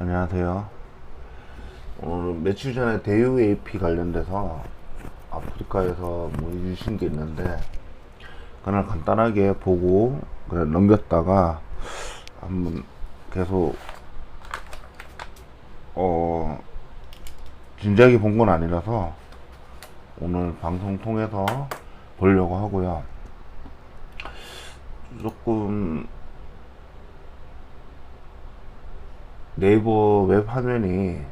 안녕하세요. 오늘 며칠 전에 대유 AP 관련돼서 아프리카에서 뭐 주신 게 있는데 그날 간단하게 보고 그냥 넘겼다가 한번 계속 진지하게 본 건 아니라서 오늘 방송 통해서 보려고 하고요. 조금 네이버 웹 화면이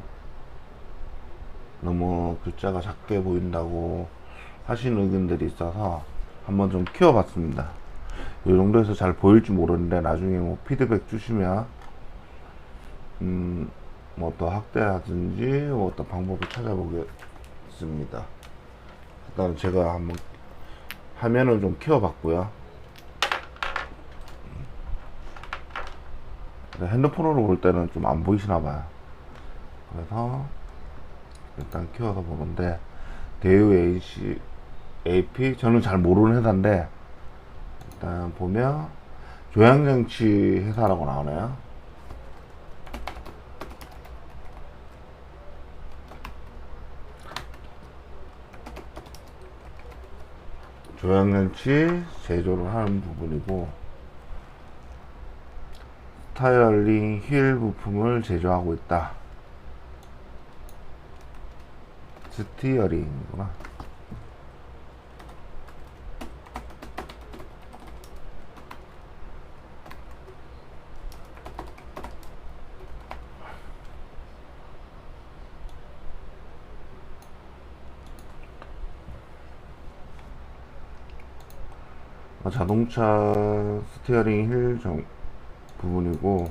너무 글자가 작게 보인다고 하시는 의견들이 있어서 한번 좀 키워봤습니다. 이 정도에서 잘 보일지 모르는데 나중에 뭐 피드백 주시면 뭐 더 확대하든지 뭐 어떤 방법을 찾아보겠습니다. 일단 제가 한번 화면을 좀 키워봤고요. 핸드폰으로 볼 때는 좀 안 보이시나봐요. 그래서 일단 키워서 보는데 대유 AP 저는 잘 모르는 회사인데 일단 보면 조향장치 회사라고 나오네요. 조향장치 제조를 하는 부분이고 스타일링 휠 부품을 제조하고 있다. 스티어링이구나. 자동차 스티어링 휠 부분이고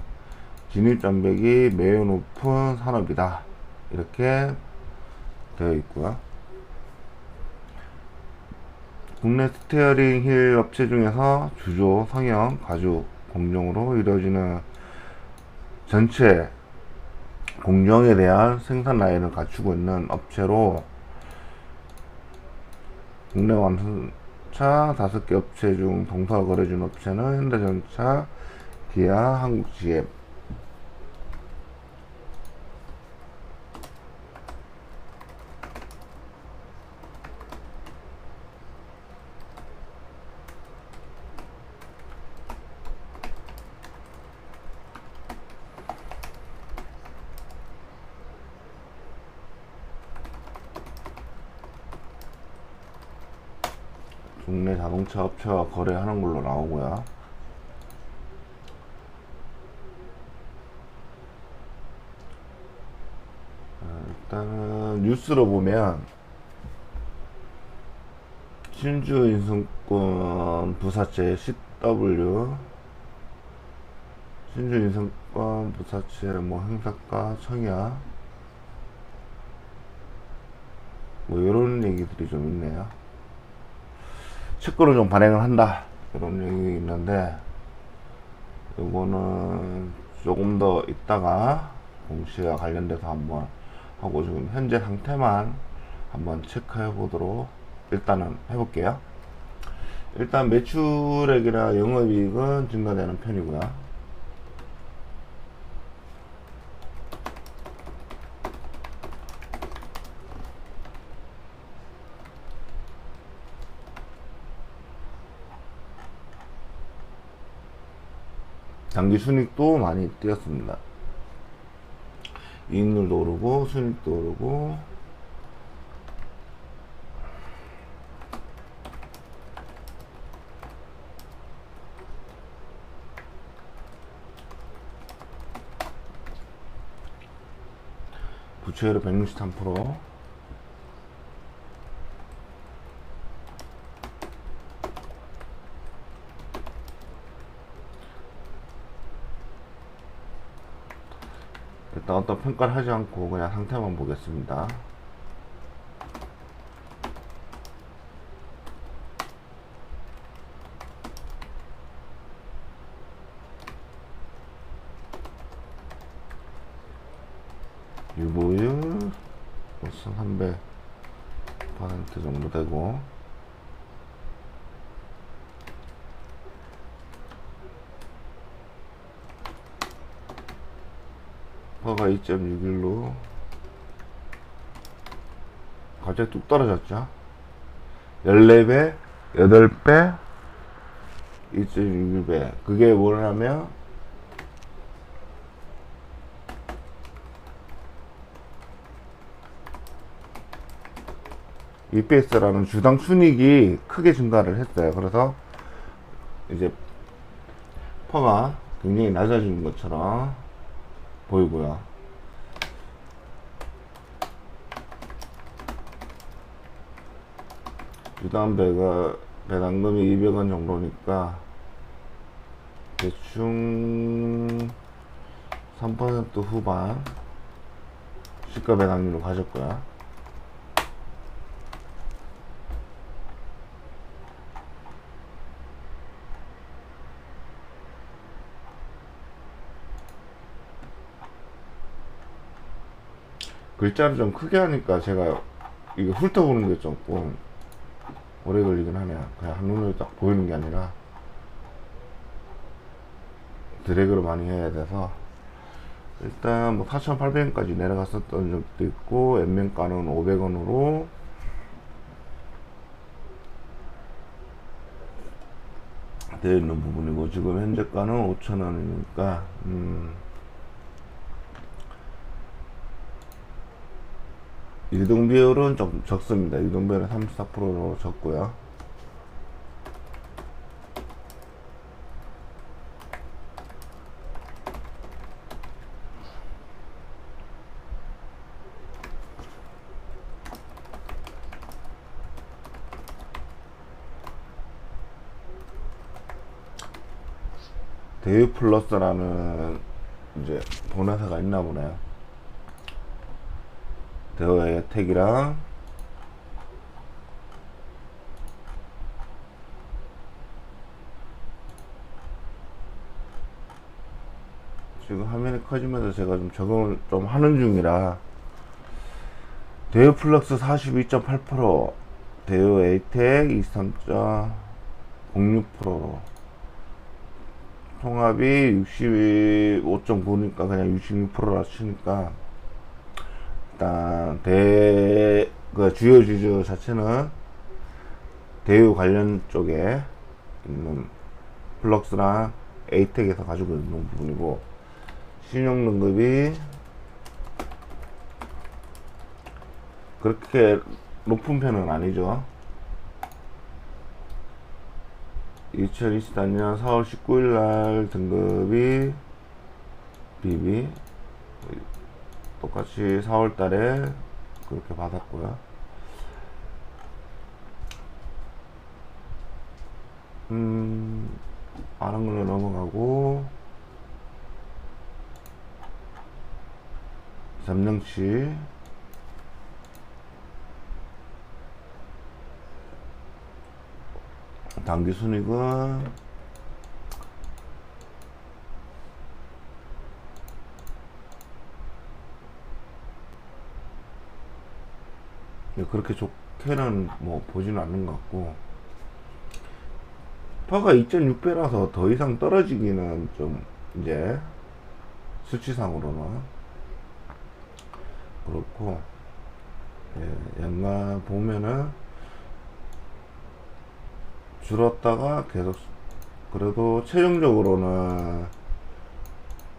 진입장벽이 매우 높은 산업이다 이렇게 되어 있고요. 국내 스티어링 휠 업체 중에서 주조, 성형, 가죽 공정으로 이루어지는 전체 공정에 대한 생산 라인을 갖추고 있는 업체로 국내 완성차 5개 업체 중 동사를 거래준 업체는 현대자동차, 기아, 한국GM. 국내 자동차 업체와 거래하는 걸로 나오고요. 일단은 뉴스로 보면 신주인수권 부사체 CW 신주인수권 부사체 뭐 행사가 청약 뭐 이런 얘기들이 좀 있네요. 채권을 좀 발행을 한다 이런 얘기 있는데 이거는 조금 더 있다가 공시와 관련돼서 한번 하고 지금 현재 상태만 한번 체크해 보도록 일단은 해볼게요. 일단 매출액이나 영업이익은 증가되는 편이고요. 당기 순이익도 많이 뛰었습니다. 이익률도 오르고 순이익도 오르고 부채율 163%. 일단 어떤 평가를 하지 않고 그냥 상태만 보겠습니다. 유보율 300% 정도 되고 퍼가 2.61로 갑자기 뚝 떨어졌죠. 14배, 8배, 2.61배. 그게 뭐냐면 EPS라는 주당 순이익이 크게 증가를 했어요. 그래서 이제 퍼가 굉장히 낮아지는 것처럼 보이고요. 주당 배당금이 200원 정도니까 대충 3% 후반 시가 배당률을 가졌고요. 글자를 좀 크게 하니까 제가 이게 훑어보는 게 조금 오래 걸리긴 하네요. 그냥 한눈에 딱 보이는 게 아니라 드래그를 많이 해야 돼서. 일단 뭐 4,800원까지 내려갔었던 적도 있고, 엔면가는 500원으로 되어 있는 부분이고, 지금 현재가는 5,000원이니까 이동 비율은 좀 적습니다. 이동 비율은 34%로 적고요. 대유플러스라는 이제 본회사가 있나 보네요. 대우의 혜택이랑 지금 화면이 커지면서 제가 좀 적응을 좀 하는 중이라, 대우플러스 42.8%, 대우 에이텍 23.06%로 통합이 65.9니까 그냥 66%라 치니까, 일단 그 주요 주주 자체는 대우 관련 쪽에 있는 플럭스랑 에이텍에서 가지고 있는 부분이고, 신용등급이 그렇게 높은 편은 아니죠. 2024년 4월 19일 날 등급이 BB, 똑같이 4월 달에 그렇게 받았고요. 많은 걸로 넘어가고, 삼령치 당기 순이익은 그렇게 좋게는 뭐 보지는 않는 것 같고, 퍼가 2.6배라서 더 이상 떨어지기는 좀 이제 수치상으로는 그렇고, 예, 연간 보면은 줄었다가 계속, 그래도 최종적으로는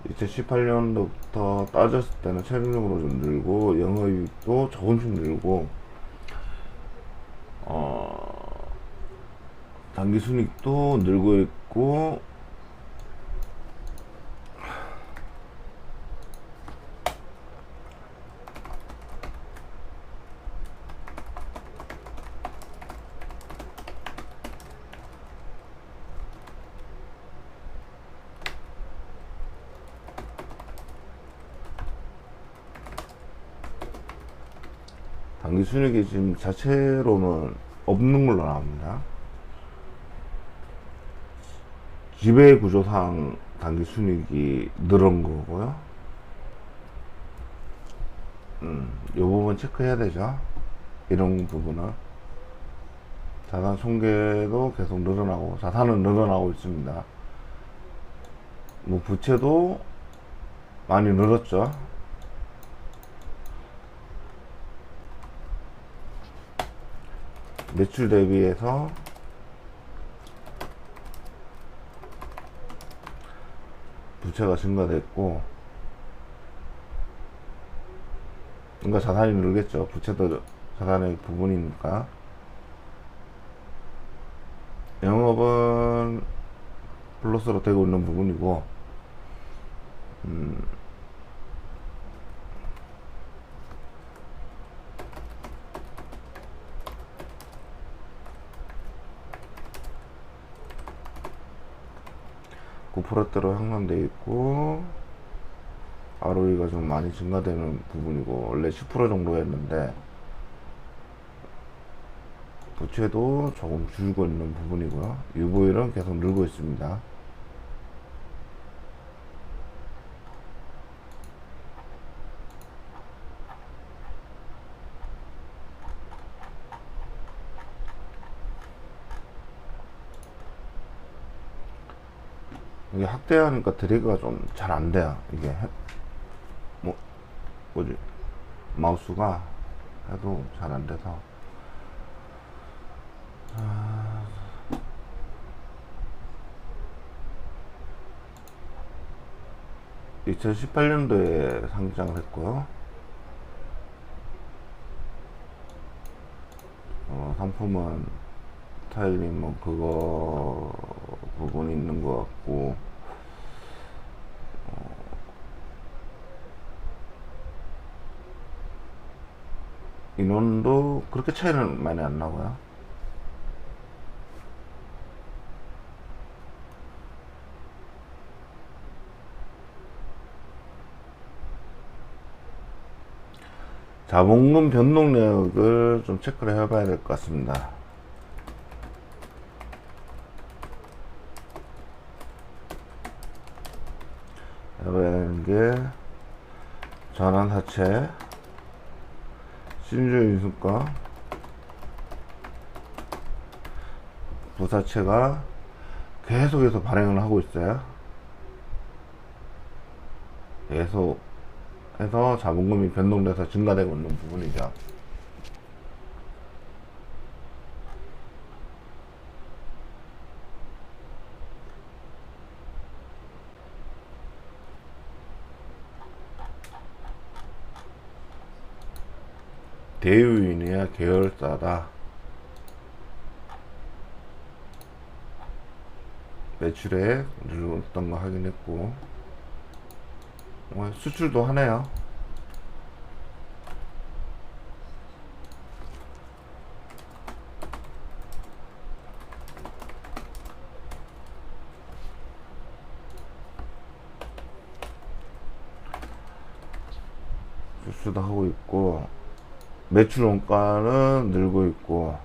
2018년도부터 따졌을 때는 최종적으로 좀 늘고, 영업이익도 조금씩 늘고, 당기순이익도 늘고 있고, 당기순이익이 지금 자체로는 없는 걸로 나옵니다. 지배구조상 당기순이익이 늘은 거고요. 이 부분 체크해야 되죠. 이런 부분은 자산 손괴도 계속 늘어나고, 자산은 늘어나고 있습니다. 뭐 부채도 많이 늘었죠. 매출 대비해서 부채가 증가됐고, 그러니까 자산이 늘겠죠. 부채도 자산의 부분이니까. 영업은 플러스로 되고 있는 부분이고, 9%대로 향상되어 있고, ROE가 좀 많이 증가되는 부분이고, 원래 10% 정도였는데 부채도 조금 줄고 있는 부분이고요. 유보율은 계속 늘고 있습니다. 이게 확대하니까 드래그가 좀 잘 안 돼요. 이게 뭐지, 마우스가 해도 잘 안 돼서. 2018년도에 상장을 했고요. 상품은 타일링 뭐 그거 부분이 있는 것 같고, 인원도 그렇게 차이는 많이 안 나고요. 자본금 변동력을 좀 체크를 해봐야 될 것 같습니다. 해봐야 되는 게 전환사채, 신주인수가, 부사채가 계속해서 발행을 하고 있어요. 계속 해서 자본금이 변동돼서 증가되고 있는 부분이죠. 대유인이야 계열사다. 매출액 늘었던 거 확인했고, 수출도 하네요. 수출도 하고 있고, 매출 원가는 늘고 있고,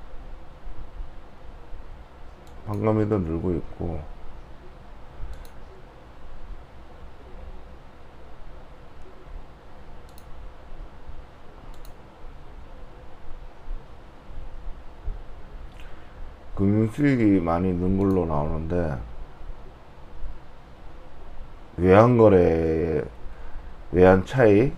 판관비도 늘고 있고, 금융 수익이 많이 는 걸로 나오는데, 외환거래, 외환 차익,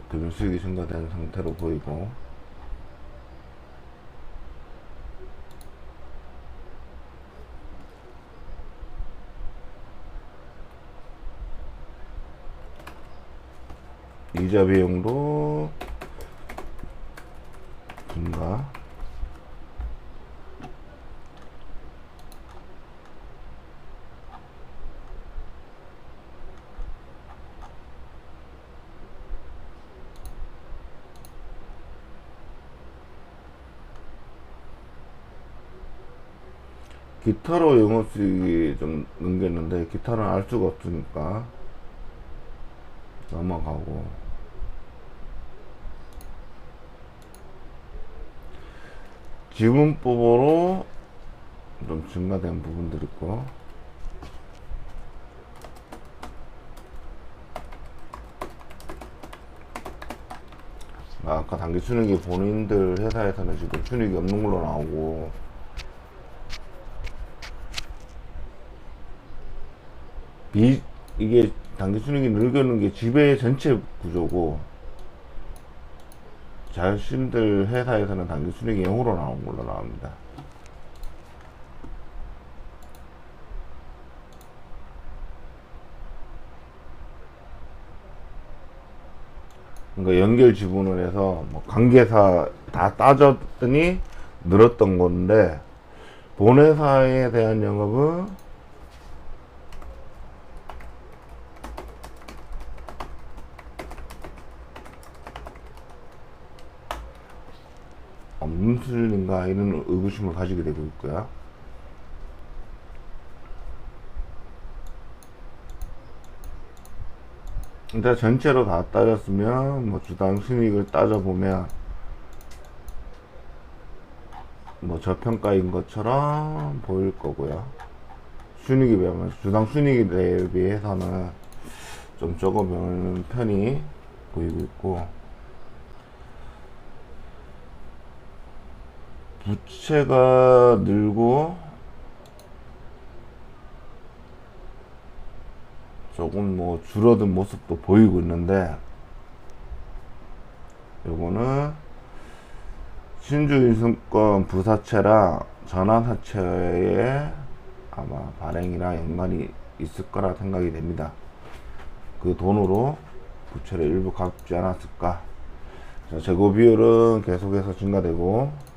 금융 수익이 증가된 상태로 보이고, 이자 비용도 증가. 기타로 영업수익이 좀 넘겼는데, 기타는 알 수가 없으니까 넘어가고, 지분법으로 좀 증가된 부분들 있고, 아까 당기 순이익이 본인들 회사에서는 지금 순이익이 없는 걸로 나오고, 이게 단기 순이익이 늘어는 게 지배 전체 구조고, 자신들 회사에서는 단기 순이익이 0으로 나온 걸로 나옵니다. 그러니까 연결 지분을 해서 뭐 관계사 다 따졌더니 늘었던 건데, 본회사에 대한 영업은 무슨인가 이런 의구심을 가지게 되고 있고요. 일단 전체로 다 따졌으면 뭐 주당 순이익을 따져보면 뭐 저평가인 것처럼 보일 거고요. 순이익에 비하면 주당 순이익에 대비해서는 좀 적어 보이는 편이 보이고 있고, 부채가 늘고 조금 뭐 줄어든 모습도 보이고 있는데, 요거는 신주인수권 부사채랑 전환사채의 아마 발행이랑 연관이 있을 거라 생각이 됩니다. 그 돈으로 부채를 일부 갚지 않았을까. 자, 재고 비율은 계속해서 증가되고,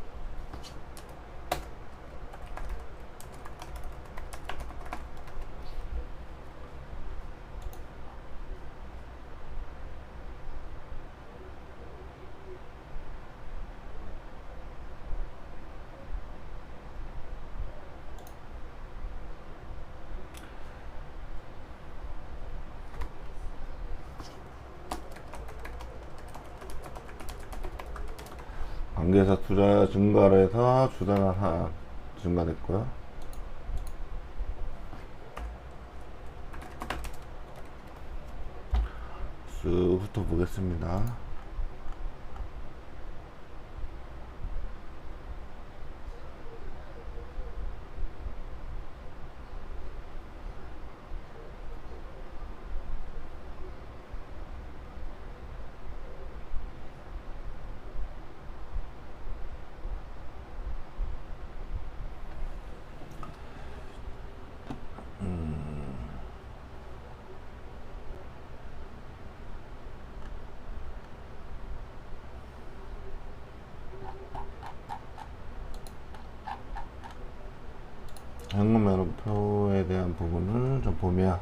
관계사 투자 증가를 해서 주담화 증가됐고요. 쓱 훑어보겠습니다. 현금 매로표에 대한 부분을 좀 보면,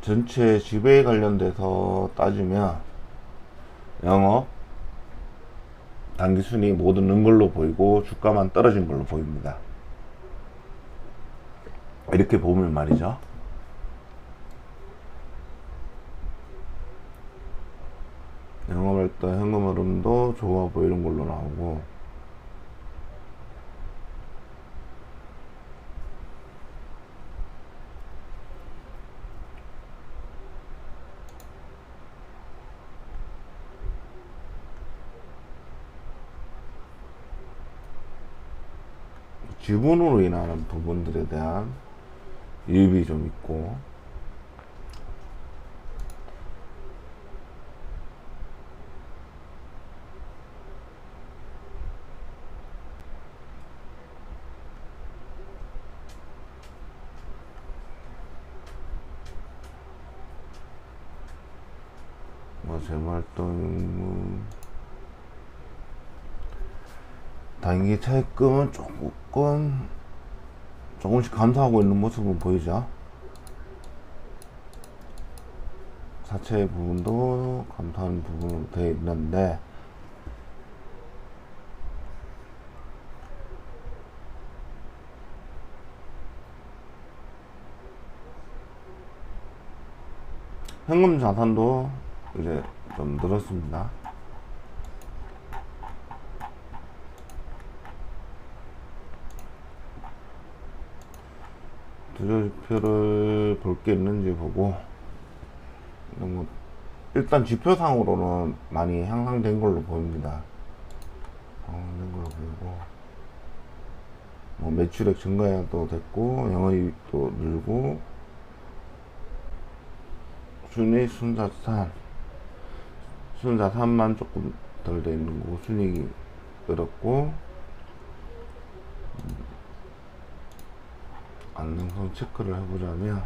전체 지배에 관련돼서 따지면 영업 단기순이 모두 는 걸로 보이고 주가만 떨어진 걸로 보입니다. 이렇게 보면 말이죠. 영업할 때 현금 흐름도 좋아 보이는 걸로 나오고, 지분으로 인한 부분들에 대한 이입이 좀 있고, 뭐 재무활동 단기 차입금은 조금씩 감소하고 있는 모습은 보이죠. 사채 부분도 감소하는 부분으로 되어 있는데, 현금 자산도 이제 좀 늘었습니다. 투자지표를 볼 게 있는지 보고, 뭐 일단 지표상으로는 많이 향상된 걸로 보입니다. 있는 걸로 보이고, 뭐 매출액 증가도 됐고, 영업이익도 늘고, 순자산만 조금 덜 돼 있는 거고, 순이익이 늘었고, 안정성 체크를 해보자면,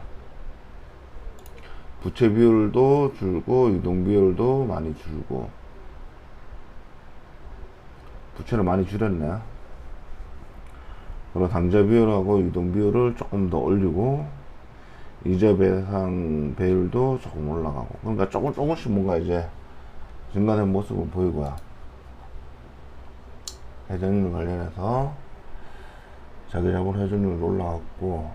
부채 비율도 줄고, 유동 비율도 많이 줄고, 부채를 많이 줄였네. 그리고 당좌 비율하고 유동 비율을 조금 더 올리고, 이자 배상 배율도 조금 올라가고, 그러니까 조금씩 뭔가 이제 증가된 모습을 보이고요. 회전율 관련해서 자기자본 회전율 올라갔고,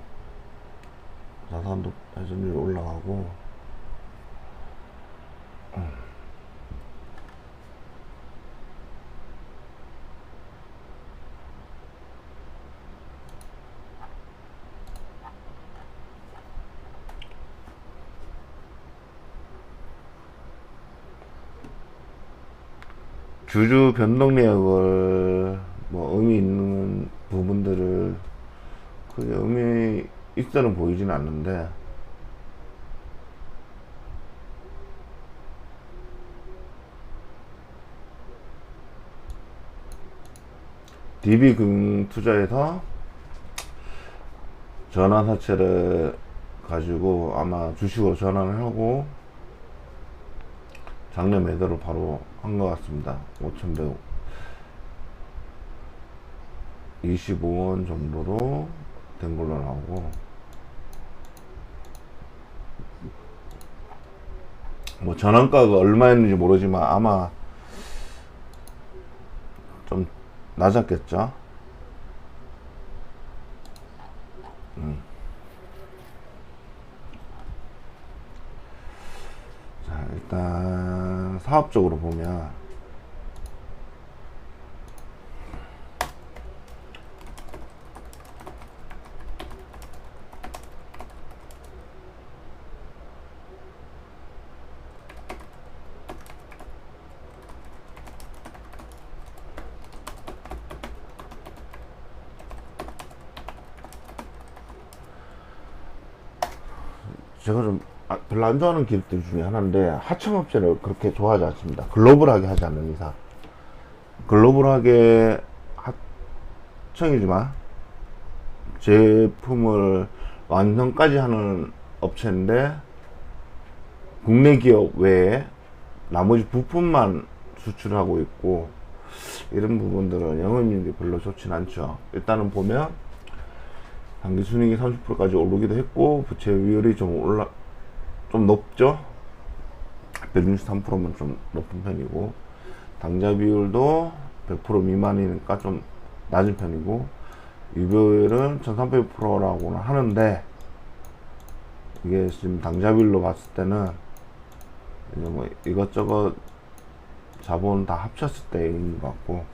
자산도 회전율 올라가고, 주주 변동 내역을 뭐 의미 있는 부분들을 크게 의미 있어는 보이진 않는데, DB금융투자에서 전환사채를 가지고 아마 주식으로 전환을 하고 장내 매도를 바로 한 것 같습니다. 5,125원 정도로 된 걸로 나오고, 뭐 전환가가 얼마였는지 모르지만 아마 좀 낮았겠죠. 자, 일단 사업적으로 보면 제가 좀 별로 안 좋아하는 기업들 중에 하나인데, 하청업체를 그렇게 좋아하지 않습니다. 글로벌하게 하지 않는 이상. 글로벌하게 하청이지만 제품을 완성까지 하는 업체인데, 국내 기업 외에 나머지 부품만 수출하고 있고, 이런 부분들은 영업이익이 별로 좋진 않죠. 일단은 보면 당기순이익이 30%까지 오르기도 했고, 부채 비율이 좀 높죠. 163%면 좀 높은 편이고, 당좌 비율도 100% 미만이니까 좀 낮은 편이고, 유보율은 1300%라고는 하는데, 이게 지금 당좌 비율로 봤을 때는 이제 뭐 이것저것 자본 다 합쳤을 때인 것 같고,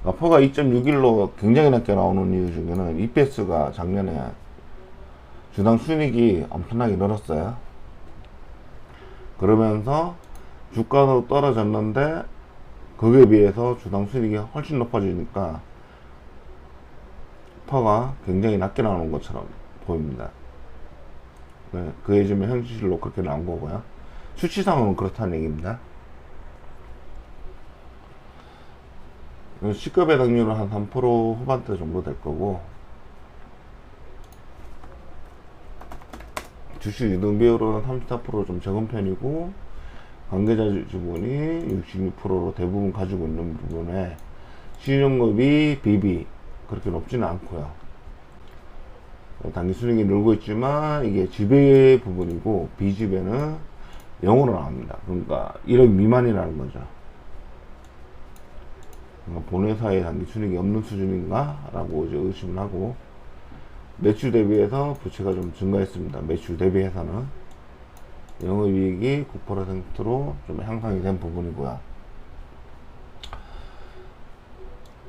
퍼가 2.61로 굉장히 낮게 나오는 이유 중에는 EPS가 작년에 주당 순이익이 엄청나게 늘었어요. 그러면서 주가도 떨어졌는데 그에 비해서 주당 순이익이 훨씬 높아지니까 퍼가 굉장히 낮게 나오는 것처럼 보입니다. 네, 그게 지금 현실로 그렇게 나온 거고요. 수치상은 그렇다는 얘기입니다. 시가 배당률은 한 3% 후반대 정도 될 거고, 주식 유동 비율은 34%좀 적은 편이고, 관계자 지분이 66%로 대부분 가지고 있는 부분에 신용급이 BB 그렇게 높지는 않고요. 당기순이익이 늘고 있지만 이게 지배 부분이고, 비지배는 0으로 나옵니다. 그러니까 1억 미만이라는 거죠. 본회사의 당기순이익이 없는 수준인가? 라고 이제 의심을 하고, 매출 대비해서 부채가 좀 증가했습니다. 매출 대비해서는 영업이익이 9%로 좀 향상이 된 부분이고요.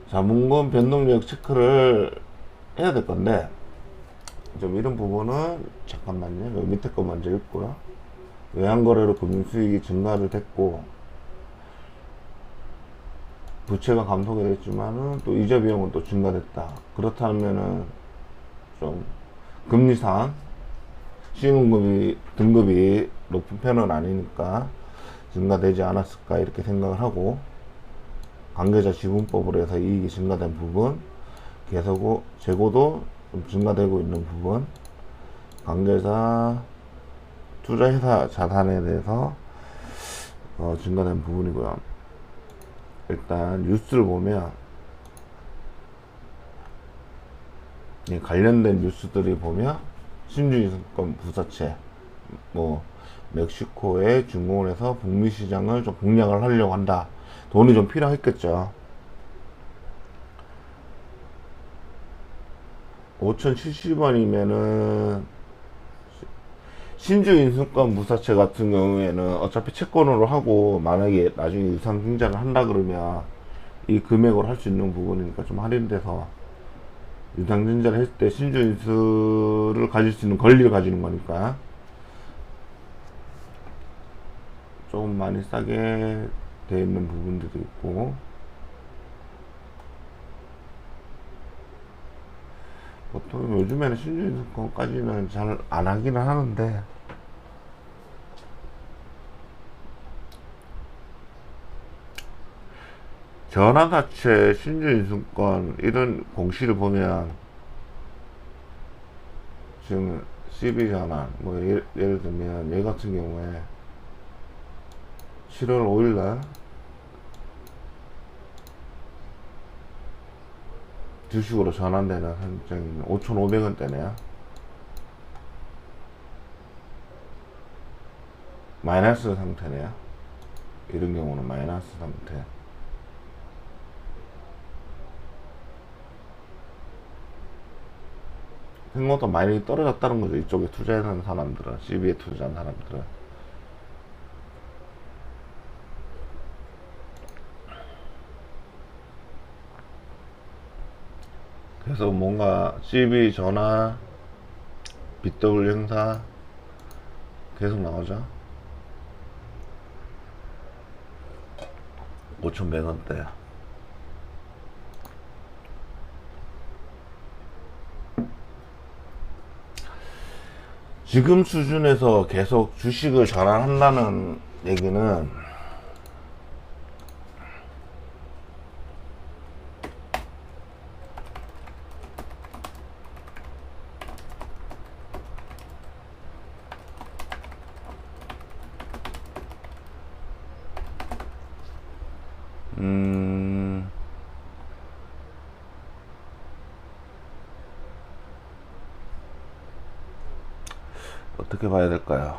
자본금 변동력 체크를 해야 될 건데, 좀 이런 부분은 잠깐만요. 밑에 거 먼저 읽고요. 외환거래로 금융수익이 증가를 됐고, 부채가 감소가 됐지만은 또 이자 비용은 또 증가됐다. 그렇다면은 좀 금리상 신용등급이 등급이 높은 편은 아니니까 증가되지 않았을까 이렇게 생각을 하고, 관계자 지분법으로 해서 이익이 증가된 부분, 계속 재고도 좀 증가되고 있는 부분, 관계자 투자회사 자산에 대해서 증가된 부분이고요. 일단 뉴스를 보면 관련된 뉴스들이 보면 신주증권 부사채, 뭐 멕시코의 중공원에서 북미 시장을 좀 공략을 하려고 한다. 돈이 좀 필요했겠죠. 5,070원이면은 신주인수권 부사채 같은 경우에는 어차피 채권으로 하고, 만약에 나중에 유상증자를 한다 그러면 이 금액으로 할 수 있는 부분이니까 좀 할인돼서 유상증자를 했을 때 신주인수를 가질 수 있는 권리를 가지는 거니까 조금 많이 싸게 되어 있는 부분들도 있고, 보통 요즘에는 신주인수권까지는 잘 안 하기는 하는데, 전환사채, 신주인수권 이런 공시를 보면 지금 CB전환, 뭐 예를 들면 얘 같은 경우에 7월 5일날 주식으로 전환되는 현장이 5,500원대네요. 마이너스 상태네요. 이런 경우는 마이너스 상태. 생각보다 많이 떨어졌다는 거죠. 이쪽에 투자하는 사람들은, CB에 투자한 사람들은. 그래서 뭔가 CB 전화, BW 행사 계속 나오죠. 5,100원대. 지금 수준에서 계속 주식을 전환한다는 얘기는 어떻게 봐야 될까요?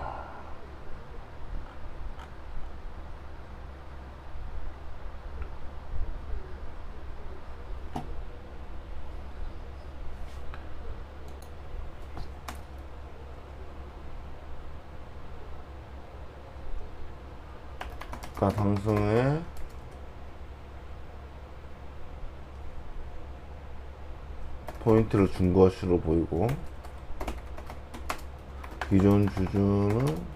주가 상승에 포인트를 준 것으로 보이고, 기존 주주는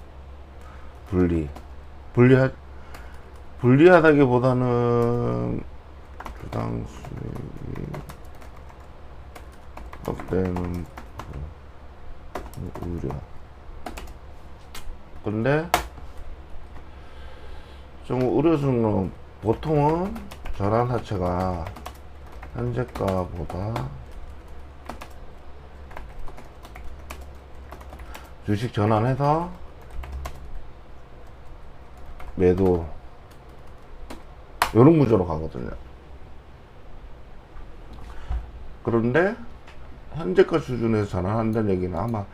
불리하다기보다는 주당 수익이 떡대는 우려. 근데 좀 우려스러운 건, 보통은 전환사채가 현재가보다 주식 전환해서 매도, 이런 구조로 가거든요. 그런데 현재가 수준에서 전환한다는 얘기는 아마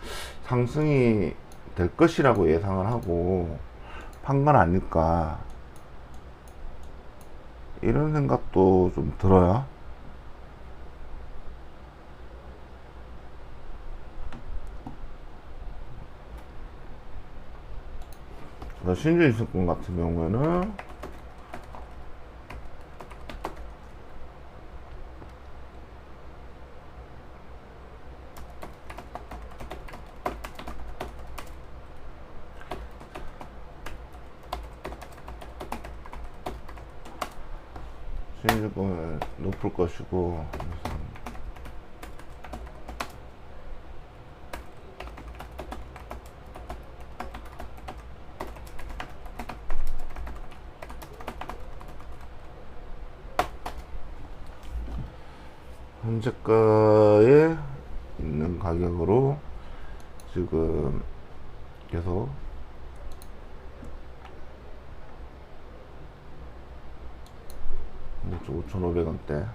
상승이 될 것이라고 예상을 하고 판 건 아닐까, 이런 생각도 좀 들어요. 신주인수권 같은 경우에는 수익률은 높을 것이고, 현재가에 있는 가격으로 지금 계속 뭐 5,500원대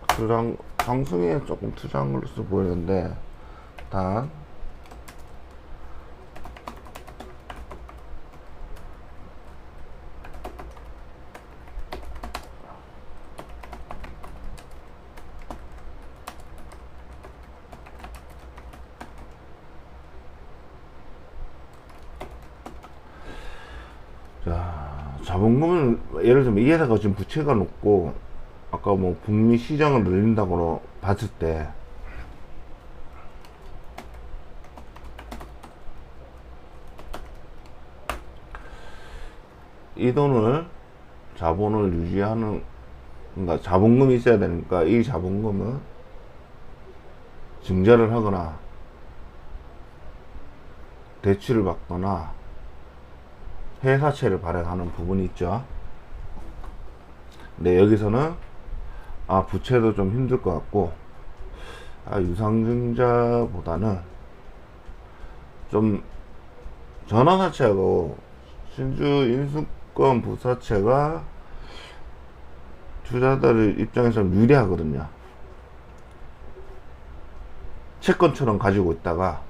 투장 상승에 조금 투자한 걸로서 보이는데, 단 자, 자본금은 예를 들면 이 회사가 지금 부채가 높고 아까 뭐 북미 시장을 늘린다고 봤을 때 이 돈을 자본을 유지하는, 그러니까 자본금이 있어야 되니까 이 자본금은 증자를 하거나 대출을 받거나 회사채를 발행하는 부분이 있죠. 근데 여기서는 부채도 좀 힘들 것 같고, 유상증자보다는 좀 전환사채하고 신주 인수권 부사채가 투자자들 입장에서 유리하거든요. 채권처럼 가지고 있다가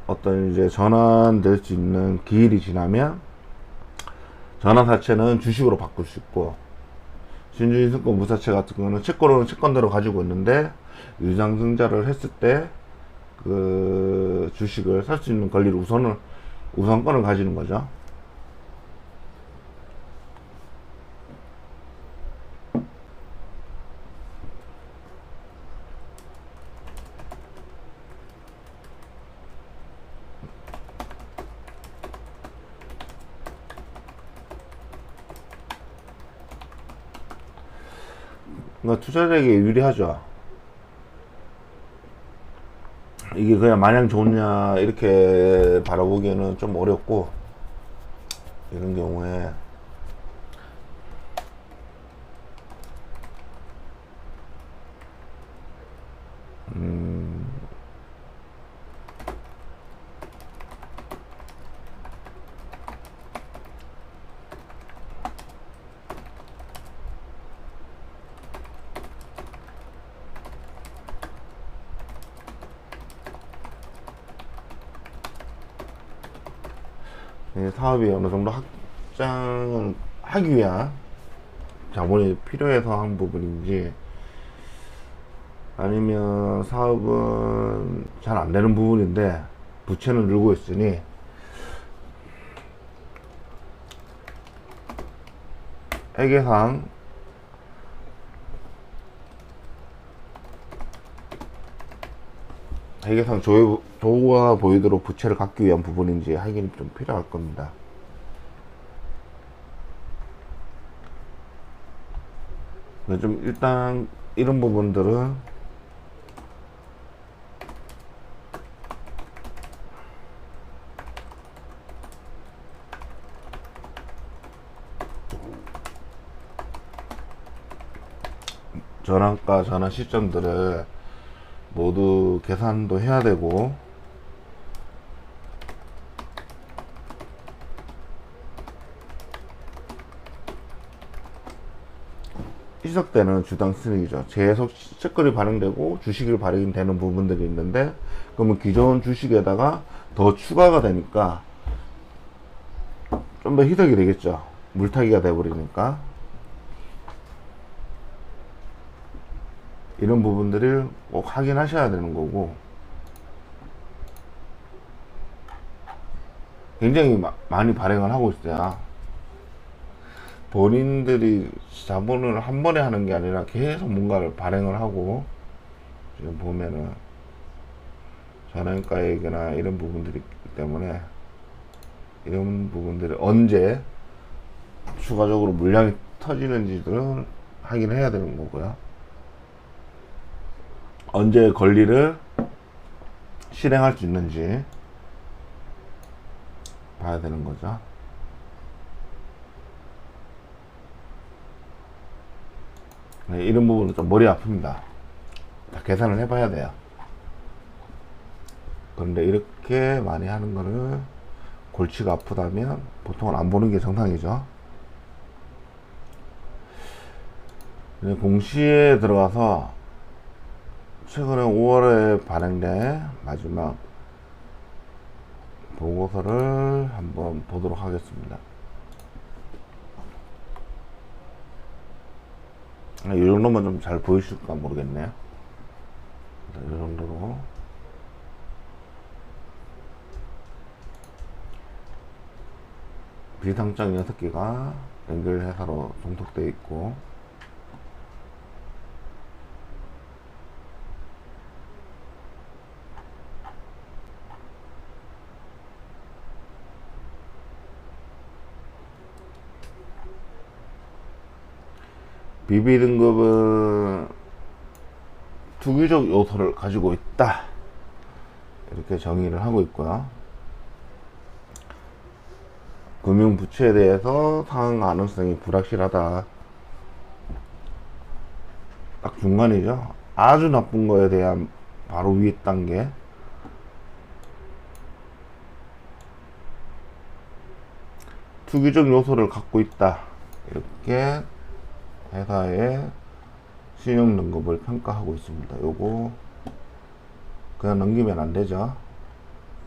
어떤 이제 전환될 수 있는 기일이 지나면 전환사채는 주식으로 바꿀 수 있고, 신주인수권 무사채 같은 거는 채권으로는 채권대로 가지고 있는데 유상증자를 했을 때 그 주식을 살 수 있는 권리를 우선권을 가지는 거죠. 그러니까 투자자에게 유리하죠. 이게 그냥 마냥 좋냐 이렇게 바라보기에는 좀 어렵고, 이런 경우에 사업이 어느 정도 확장을 하기 위한 자본이 필요해서 한 부분인지, 아니면 사업은 잘 안 되는 부분인데 부채는 늘고 있으니 회계상 좋아 보이도록 부채를 갚기 위한 부분인지 확인이 좀 필요할 겁니다. 좀 일단 이런 부분들은 전환가 전환 시점들을 모두 계산도 해야 되고, 희석 때는 주당 수익이죠. 계속 채권이 발행되고 주식이 발행되는 부분들이 있는데, 그러면 기존 주식에다가 더 추가가 되니까 좀 더 희석이 되겠죠. 물타기가 돼버리니까. 이런 부분들을 꼭 확인하셔야 되는 거고, 굉장히 많이 발행을 하고 있어요. 본인들이 자본을 한 번에 하는 게 아니라 계속 뭔가를 발행을 하고, 지금 보면은 전환가액이나 이런 부분들이 있기 때문에 이런 부분들이 언제 추가적으로 물량이 터지는지들은 확인해야 되는 거고요. 언제 권리를 실행할 수 있는지 봐야 되는 거죠. 네, 이런 부분은 좀 머리 아픕니다. 다 계산을 해봐야 돼요. 그런데 이렇게 많이 하는 거는 골치가 아프다면 보통은 안 보는 게 정상이죠. 공시에 들어가서 최근에 5월에 발행된 마지막 보고서를 한번 보도록 하겠습니다. 이 정도만 좀 잘 보이실까 모르겠네요. 이 정도로 비상장 6개가 연결회사로 종속되어 있고, BB 등급은 투기적 요소를 가지고 있다, 이렇게 정의를 하고 있고요. 금융부채에 대해서 상환 가능성이 불확실하다. 딱 중간이죠. 아주 나쁜 거에 대한 바로 위 단계. 투기적 요소를 갖고 있다, 이렇게 회사의 신용 등급을 평가하고 있습니다. 요거 그냥 넘기면 안 되죠.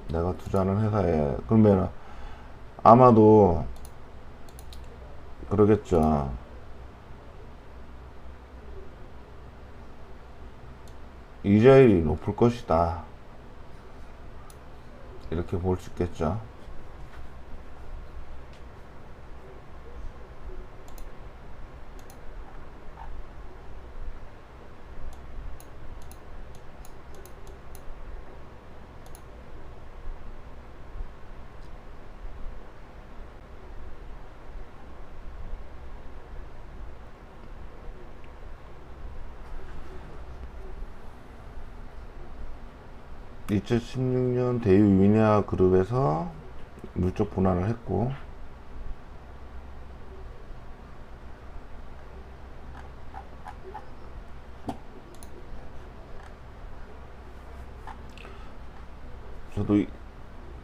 내가 투자하는 회사에. 그러면 아마도 그러겠죠. 이자율이 높을 것이다, 이렇게 볼 수 있겠죠. (2016년) 대유 위니아 그룹에서 물적 분할을 했고, 저도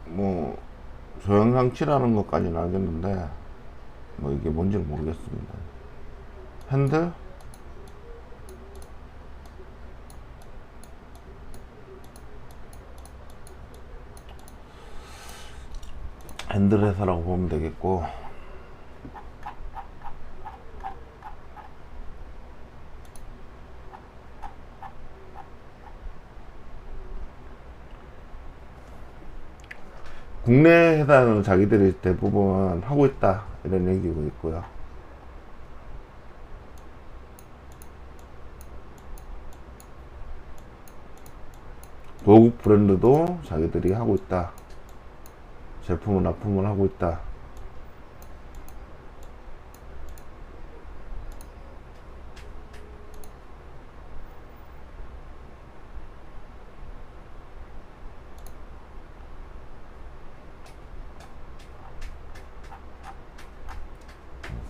뭐 조향상치라는 것까지는 알겠는데 뭐 이게 뭔지는 모르겠습니다. 핸들? 핸들 회사라고 보면 되겠고, 국내 회사는 자기들이 대부분 하고 있다, 이런 얘기고 있고요. 고급 브랜드도 자기들이 하고 있다, 제품을 납품을 하고 있다.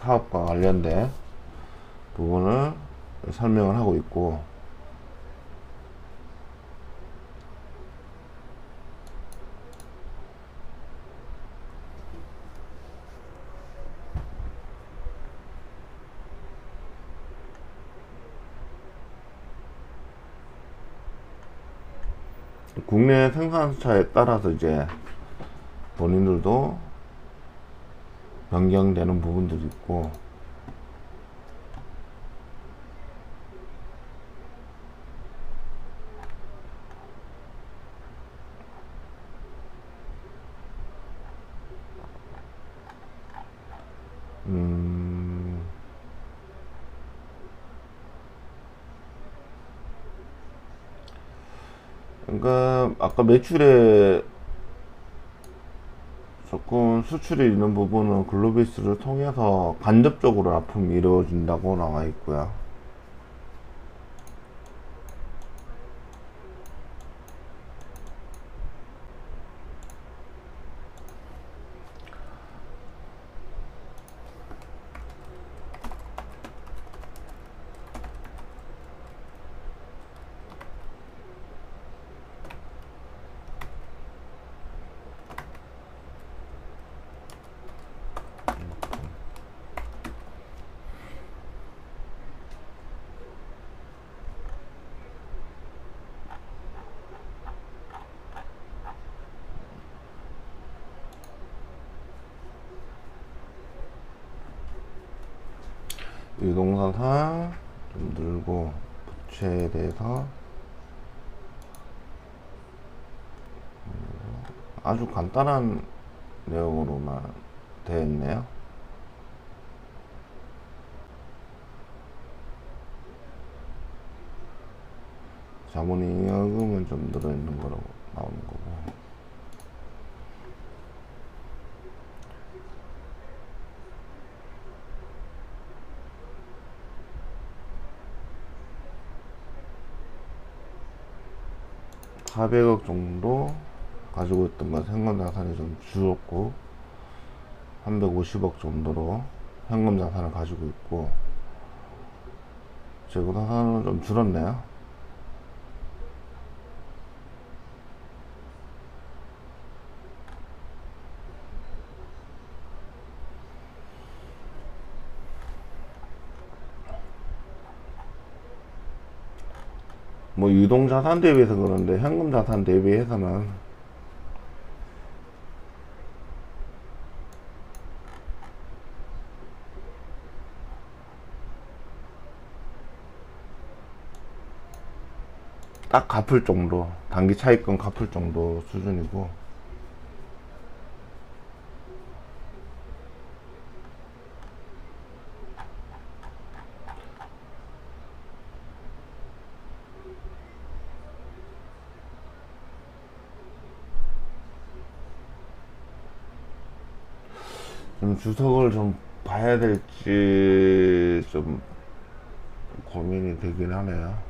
사업과 관련된 부분을 설명을 하고 있고, 국내 생산차에 따라서 이제 본인들도 변경되는 부분들이 있고, 그러니까 아까 매출에 조금 수출이 있는 부분은 글로비스를 통해서 간접적으로 납품이 이루어진다고 나와 있고요. 유동사상 좀 늘고, 부채에 대해서 아주 간단한 내용으로만 되어 있네요. 자본잉여금은 좀 늘어있는 거라고 나오는 거고, 400억 정도 가지고 있던 건 현금 자산이 좀 줄었고 350억 정도로 현금 자산을 가지고 있고, 재고 자산은 좀 줄었네요. 뭐 유동 자산 대비해서 그런데 현금 자산 대비해서는 딱 갚을 정도, 단기 차입금 갚을 정도 수준이고, 좀 주석을 좀 봐야 될지 좀 고민이 되긴 하네요.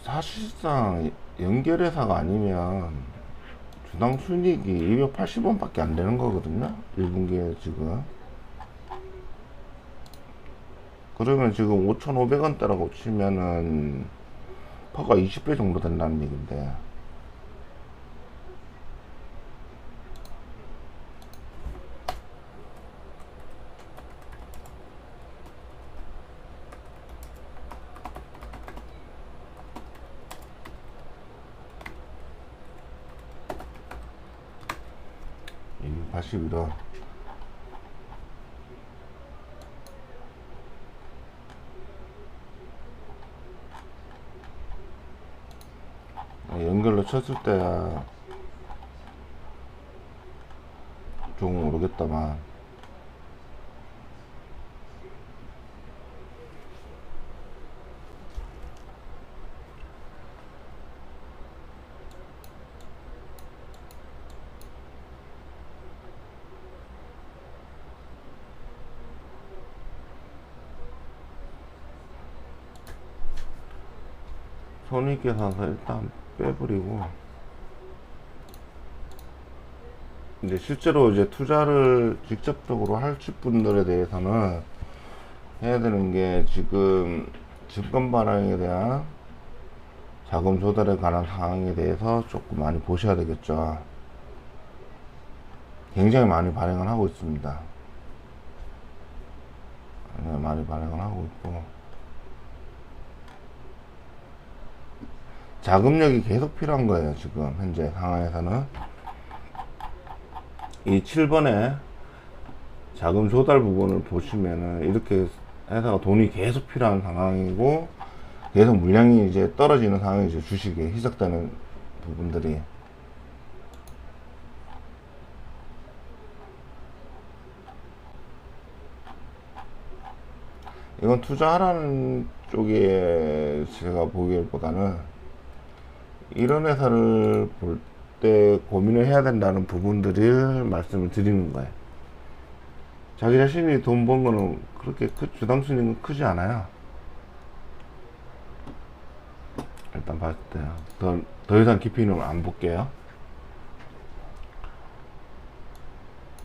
사실상 연결회사가 아니면 주당 순이익이 280원밖에 안 되는 거거든요. 1분기에 지금. 그러면 지금 5,500원대라고 치면은 퍼가 20배 정도 된다는 얘긴데, 이 81원. 연결로 쳤을 때야 좀 모르겠다만, 손익계산서 일단 빼버리고, 이제 실제로 이제 투자를 직접적으로 하실 분들에 대해서는 해야 되는 게, 지금 증권 발행에 대한 자금 조달에 관한 사항에 대해서 조금 많이 보셔야 되겠죠. 굉장히 많이 발행을 하고 있습니다. 많이 발행을 하고 있고, 자금력이 계속 필요한 거예요. 지금 현재 상황에서는 이 7번에 자금 조달 부분을 보시면은 이렇게 회사가 돈이 계속 필요한 상황이고 계속 물량이 이제 떨어지는 상황이죠. 주식이 희석되는 부분들이. 이건 투자하라는 쪽에 제가 보기보다는 이런 회사를 볼 때 고민을 해야 된다는 부분들을 말씀을 드리는 거예요. 자기 자신이 돈 번 거는 그렇게 주당 수익은 크지 않아요. 일단 봤을 때요. 더 이상 깊이는 안 볼게요.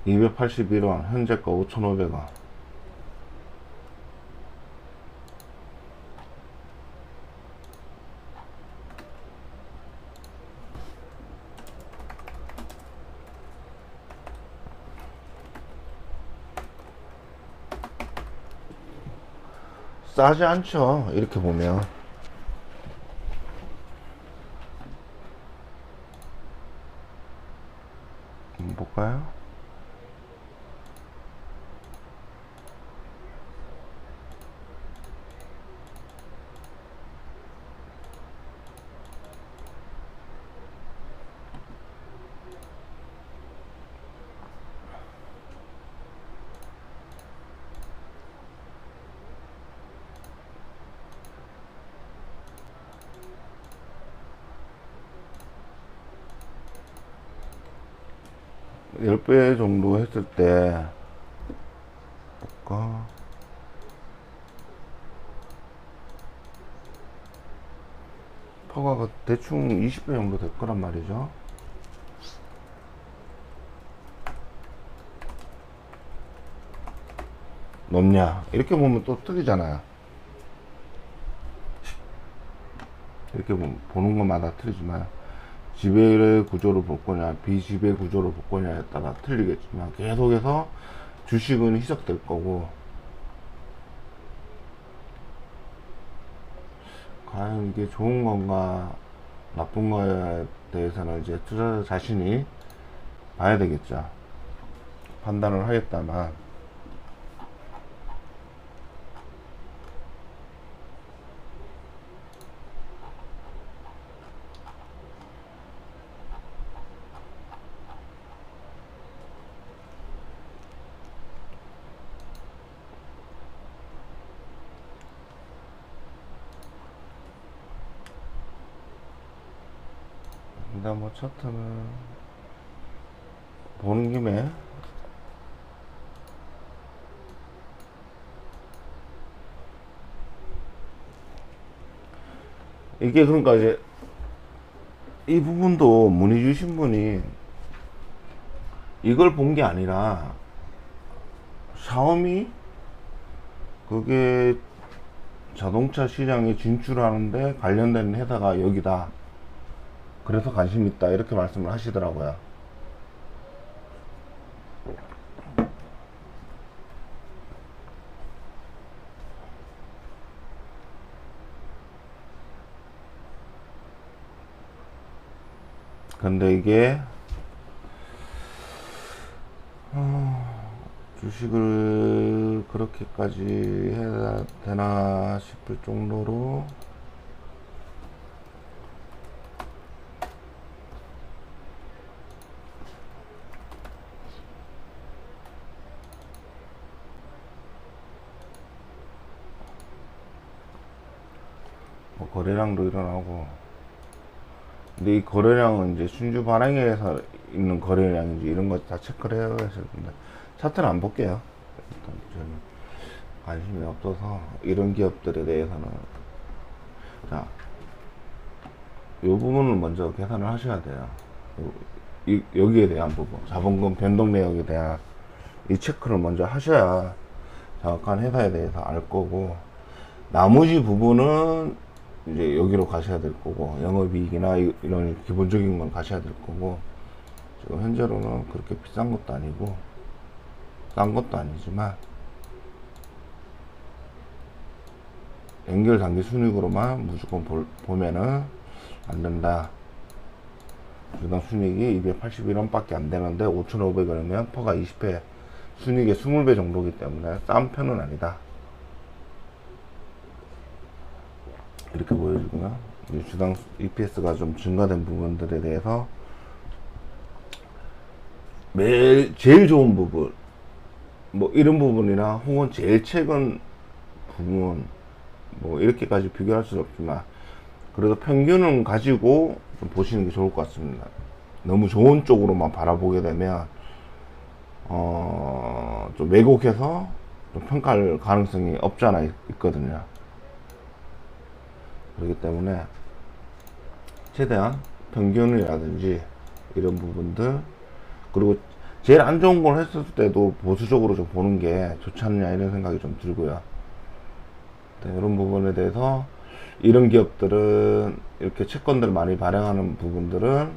281원, 현재가 5,500원. 싸지 않죠. 이렇게 보면. 한번 볼까요? 열 배 정도 했을 때 볼까? 파가가 대충 20배 정도 될 거란 말이죠. 높냐? 이렇게 보면 또 틀리잖아요. 이렇게 보는 것마다 틀리지만 지배의 구조를 볼 거냐 비지배 구조를 볼 거냐에 따라 틀리겠지만 계속해서 주식은 희석될 거고, 과연 이게 좋은 건가 나쁜 거에 대해서는 이제 투자자 자신이 봐야 되겠죠. 판단을 하겠다만 일단 뭐 차트는 보는 김에 이게 그러니까 이제 이 부분도 문의 주신 분이 이걸 본 게 아니라 샤오미 그게 자동차 시장에 진출하는데 관련된 회사가 여기다, 그래서 관심 있다 이렇게 말씀을 하시더라고요. 근데 이게 주식을 그렇게까지 해야 되나 싶을 정도로 뭐 거래량도 일어나고, 근데 이 거래량은 이제 순주 발행회에서 있는 거래량인지 이런 거 다 체크를 해야 했을 텐데 차트는 안 볼게요. 일단 저는 관심이 없어서 이런 기업들에 대해서는. 자, 이 부분을 먼저 계산을 하셔야 돼요. 여기에 대한 부분, 자본금 변동 내역에 대한 이 체크를 먼저 하셔야 정확한 회사에 대해서 알 거고, 나머지 부분은 이제 여기로 가셔야 될 거고, 영업이익이나 이런 기본적인 건 가셔야 될 거고, 지금 현재로는 그렇게 비싼 것도 아니고 싼 것도 아니지만 연결 단기 순이익으로만 무조건 보면은 안 된다. 주당 순이익이 281원 밖에 안 되는데 5,500원이면 퍼가 20회 순이익의 20배 정도이기 때문에 싼 편은 아니다. 이렇게 보여주고요. 주당 EPS가 좀 증가된 부분들에 대해서 매일 제일 좋은 부분, 뭐 이런 부분이나 혹은 제일 최근 부분, 뭐 이렇게까지 비교할 수는 없지만 그래도 평균은 가지고 좀 보시는 게 좋을 것 같습니다. 너무 좋은 쪽으로만 바라보게 되면 좀 왜곡해서 좀 평가할 가능성이 없지 않아 있거든요. 그렇기 때문에 최대한 평균이라든지 이런 부분들, 그리고 제일 안 좋은 걸 했을 때도 보수적으로 좀 보는 게 좋지 않냐 이런 생각이 좀 들고요. 네, 이런 부분에 대해서 이런 기업들은 이렇게 채권들 많이 발행하는 부분들은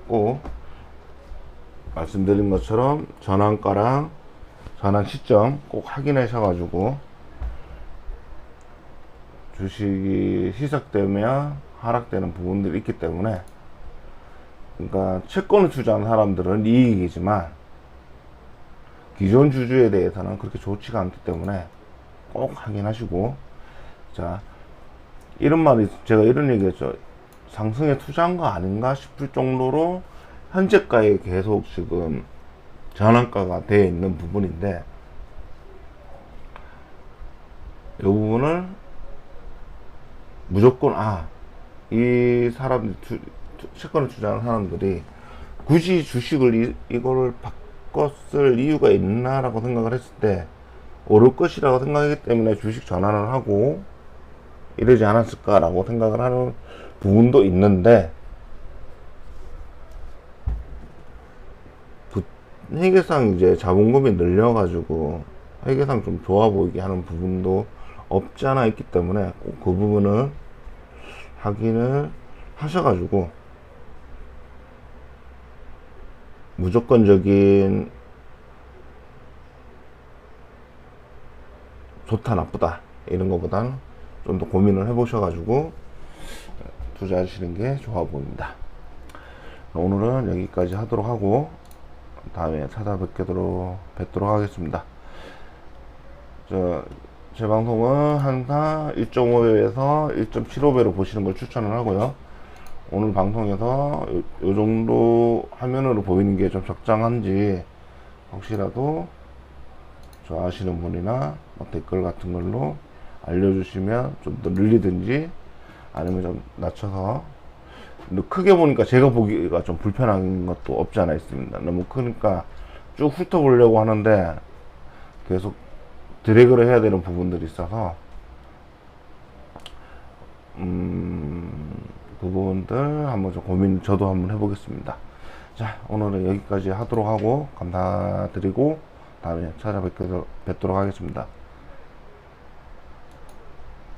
꼭 말씀드린 것처럼 전환가랑 전환 시점 꼭 확인하셔가지고 주식이 시작되면 하락되는 부분들이 있기 때문에, 그러니까 채권을 투자하는 사람들은 이익이지만 기존 주주에 대해서는 그렇게 좋지가 않기 때문에 꼭 확인하시고, 자, 이런 말이, 제가 이런 얘기했죠. 상승에 투자한 거 아닌가 싶을 정도로 현재가에 계속 지금 전환가가 되어 있는 부분인데, 이 부분을 무조건 이 사람들 채권을 투자하는 사람들이 굳이 주식을 이거를 바꿨을 이유가 있나라고 생각을 했을 때 오를 것이라고 생각하기 때문에 주식 전환을 하고 이러지 않았을까라고 생각을 하는 부분도 있는데, 회계상 이제 자본금이 늘려가지고 회계상 좀 좋아 보이게 하는 부분도 없지 않아 있기 때문에 꼭 그 부분은 확인을 하셔가지고 무조건적인 좋다 나쁘다 이런 것보다는 좀 더 고민을 해보셔가지고 투자하시는 게 좋아 보입니다. 오늘은 여기까지 하도록 하고 다음에 찾아뵙도록 하겠습니다. 제 방송은 항상 1.5배에서 1.75배로 보시는 걸 추천을 하고요. 오늘 방송에서 요 정도 화면으로 보이는 게 좀 적당한지 혹시라도 좋아하시는 분이나 뭐 댓글 같은 걸로 알려주시면 좀 더 늘리든지 아니면 좀 낮춰서, 크게 보니까 제가 보기가 좀 불편한 것도 없지 않아 있습니다. 너무 크니까 쭉 훑어보려고 하는데 계속 드래그를 해야 되는 부분들이 있어서 그 부분들 한번 좀 저도 한번 해보겠습니다. 자, 오늘은 여기까지 하도록 하고 감사드리고 다음에 찾아뵙도록 하겠습니다.